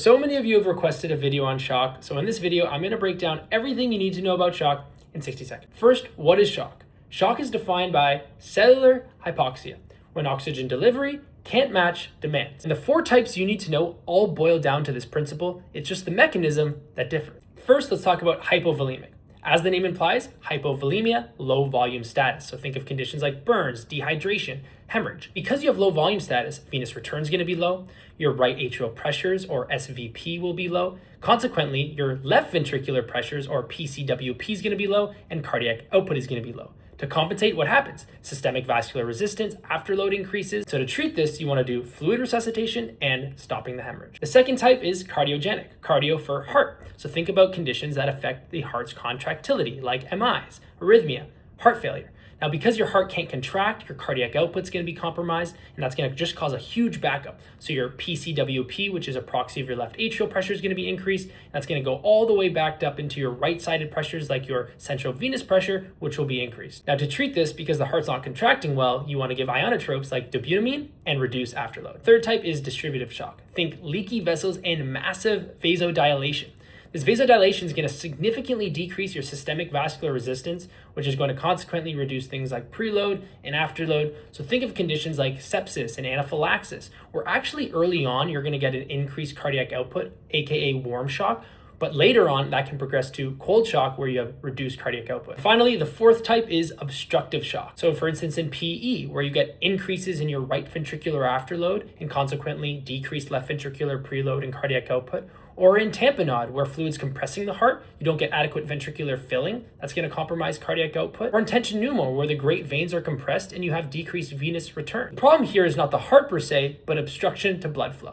So many of you have requested a video on shock, so in this video, I'm going to break down everything you need to know about shock in 60 seconds. First, what is shock? Shock is defined by cellular hypoxia, when oxygen delivery can't match demands. And the four types you need to know all boil down to this principle. It's just the mechanism that differs. First, let's talk about hypovolemic. As the name implies, hypovolemia, low volume status. So think of conditions like burns, dehydration, hemorrhage. Because you have low volume status, venous return is going to be low, your right atrial pressures or SVP will be low. Consequently, your left ventricular pressures or PCWP is going to be low and cardiac output is going to be low. To compensate, what happens? Systemic vascular resistance after load increases. So to treat this, you want to do fluid resuscitation and stopping the hemorrhage. The second type is cardiogenic, cardio for heart. So think about conditions that affect the heart's contractility, like MIs, arrhythmia, heart failure. Now, because your heart can't contract, your cardiac output's going to be compromised, and that's going to just cause a huge backup. So your PCWP, which is a proxy of your left atrial pressure, is going to be increased. That's going to go all the way backed up into your right-sided pressures, like your central venous pressure, which will be increased. Now, to treat this, because the heart's not contracting well, you want to give inotropes like dobutamine and reduce afterload. Third type is distributive shock. Think leaky vessels and massive vasodilation. This vasodilation is going to significantly decrease your systemic vascular resistance, which is going to consequently reduce things like preload and afterload. So think of conditions like sepsis and anaphylaxis, where actually early on, you're going to get an increased cardiac output, aka warm shock, but later on, that can progress to cold shock where you have reduced cardiac output. Finally, the fourth type is obstructive shock. So for instance, in PE, where you get increases in your right ventricular afterload and consequently decreased left ventricular preload and cardiac output, or in tamponade, where fluid's compressing the heart, you don't get adequate ventricular filling, that's going to compromise cardiac output, or in tension pneumo, where the great veins are compressed and you have decreased venous return. The problem here is not the heart per se, but obstruction to blood flow.